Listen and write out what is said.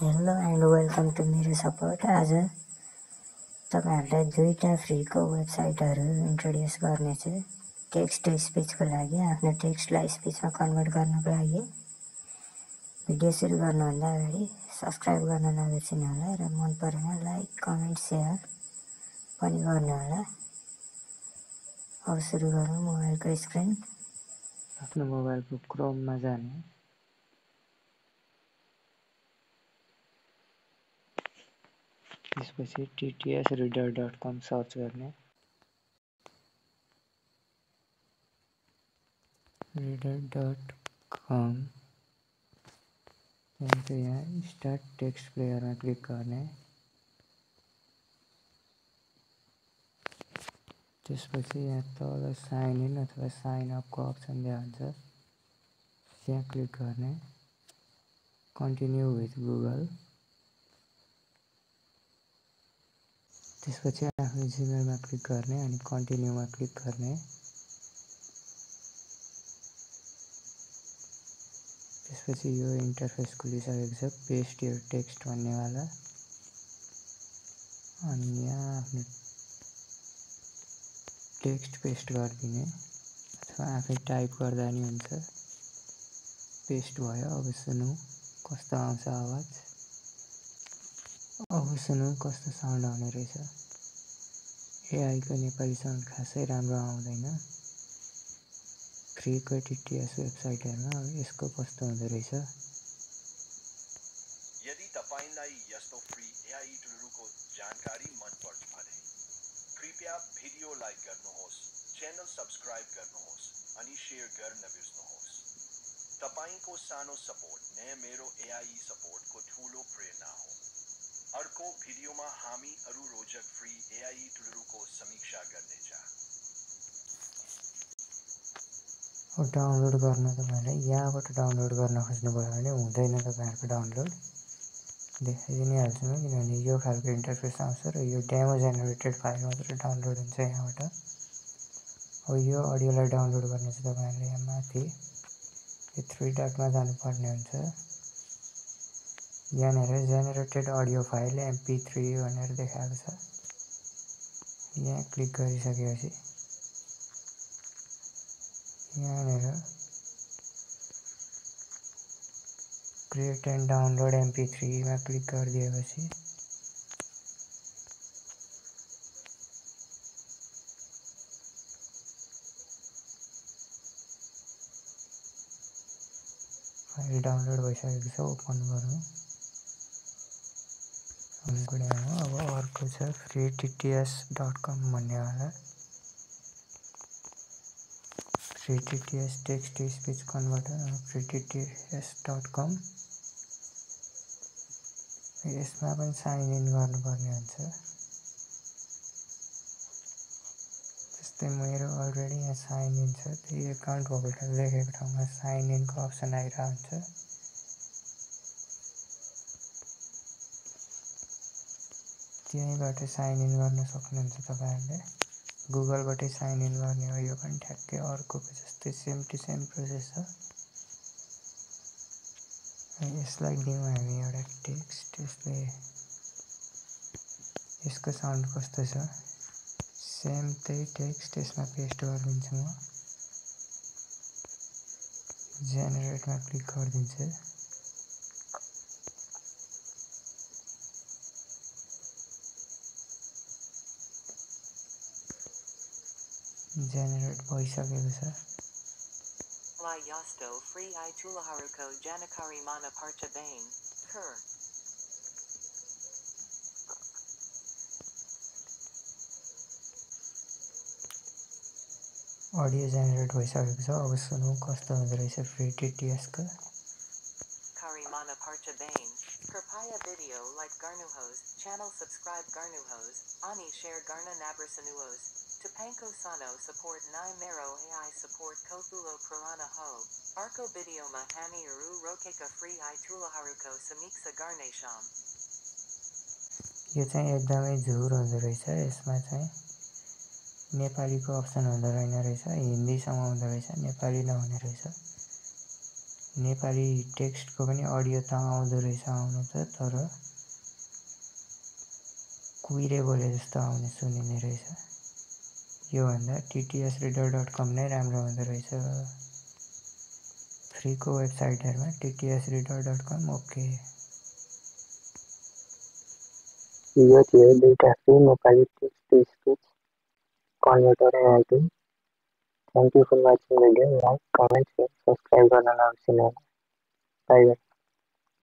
Hello and welcome to मेरो support. आज तपाईहरुलाई दुईटा फ्रीको वेबसाइटहरु इन्ट्रोड्युस गर्नेछु। टेक्स्ट टु स्पिचको लागि आफ्नो टेक्स्टलाई स्पिचमा कन्भर्ट गर्नको लागि। भिडियो सुरु गर्नुभन्दा अगाडि सब्स्क्राइब गर्न नबिर्सिनु होला र मन परेमा लाइक, कमेन्ट, शेयर पनि गर्नु होला। अब सुरु गरौँ। मोबाइलको स्क्रिन आफ्नो मोबाइलको क्रोममा जाने, त्यसपछि ttsreader.com सर्च गर्ने, reader.com त्यहाँदेखि यहाँ स्टार्ट टेक्स्ट प्लेयरमा क्लिक गर्ने, त्यसपछि यहाँ तल साइन इन अथवा साइन अपको अप्सन दिया हुन्छ, त्यहाँ क्लिक गर्ने, कन्टिन्यू विथ गुगल, त्यसपछि आफ्नो जिमेलमा क्लिक गर्ने अनि कन्टिन्यूमा क्लिक गर्ने, त्यसपछि यो इन्टरफेस खुलिसकेको छ। पेस्ट योर टेक्स्ट भन्नेवाला, अनि यहाँ आफ्नो टेक्स्ट पेस्ट गरिदिने अथवा आफै टाइप गर्दा नि हुन्छ। पेस्ट भयो। अब सुनौ कस्तो आउँछ आवाज। अब सुनौ कस्तो साउन्ड आउने रहेछ। एआई को नेपाली साउन्ड खासै राम्रो आउँदैन। फ्रीको टिटिएस वेबसाइटहरुमा अब यसको कस्तो हुँदो रहेछ। यदि तपाईलाई यस्तो फ्री एआई टुलहरुको जानकारी मन पर्छ भने कृपया भिडियो लाइक गर्नुहोस्, च्यानल सब्स्क्राइब गर्नुहोस् अनि शेयर गर्न नबिर्सनुहोस्। तपाईको सानो सपोर्ट नै मेरो एआई सपोर्टको ठूलो प्रेरणा हो। अर्को भिडियोमा हामी अरु रोचक फ्री एआई टुलहरुको समीक्षा गर्नेछौं। डाउनलोड गर्न तपाईहरुले यहाँबाट डाउनलोड गर्न खोज्नुभयो भने हुँदैन। तपाईहरुको डाउनलोड देखाइदिनै हाल्छु म, किनभने यो खालको इन्टरफेस आउँछ र यो डेमो जेनेरेटेड फाइल मात्र डाउनलोड हुन्छ यहाँबाट। अब यो अडियोलाई डाउनलोड गर्न चाहिँ तपाईहरुले यहाँ माथि यो थ्री डटमा जानुपर्ने हुन्छ। यहाँनेर जेनेरेटेड अडियो फाइल MP3 भनेर देखाएको छ। यहाँ क्लिक गरिसकेपछि यहाँनेर क्रिएट एन्ड डाउनलोड MP3 मा क्लिक गरिदिएपछि फाइल डाउनलोड भइसकेको छ। ओपन गरौँ। अब अर्को छ freetts.com भन्नेवाला। freetts text to speech converter freetts.com। यसमा पनि साइन इन गर्नुपर्ने हुन्छ। जस्तै मेरो अलरेडी यहाँ साइन इन छ। त्यही एकाउन्ट भएको लेखेको ठाउँमा साइन इन को अप्सन आइरा हुन्छ। त्यहीबाट साइन इन गर्न सक्नुहुन्छ तपाईहरुले। गुगलबाटै साइन इन गर्ने हो। यो पनि ठ्याक्कै अर्कोको जस्तै सेम टु सेम प्रोसेस छ। यसलाई दिउँ हामी एउटा टेक्स्ट। यसको साउन्ड कस्तो छ। सेम त्यही टेक्स्ट यसमा पेस्ट गरिदिन्छु म। जेनेरेटमा क्लिक गरिदिन्छु। जेनेरेट भइसकेको छ। Yasto free I tulaharuko janakari mana parcha bain, kur. Audio generate भइसकेको छ। अब सुनौ कस्तो हुँदो रहेछ फ्री टिटिएस को। Kari mana parcha bain, kurpaya video like garnuhos, channel subscribe garnuhos, ani share garna nabrasanuos. Tapanko sano support nai mero AI support kofulo prana ho. Arko video mahami uru rokeka free I tulaharuko samiksa garnesham. यो चाहिँ एकदमै झुर हुँदो रहेछ। यसमा चाहिँ नेपालीको option हुँदैन रहेछ। हिन्दीसम्म हुँदो रहेछ, नेपाली नहुने रहेछ। नेपाली टेक्स्टको पनि अडियो त आउँदो रहेछ आउनु त, तर कुहिरे बोले जस्तो आउने सुनिने रहेछ। योभन्दा ttsreader.com नै राम्रो हुँदो रहेछ। फ्रीको वेबसाइटहरुमा ttsreader.com ओके। यो थियो दुईटा free Nepali text to speech converter AI tool. Thank you for watching video. Like, comment, share, subscribe गर्न नबिर्सनु होला। Bye by.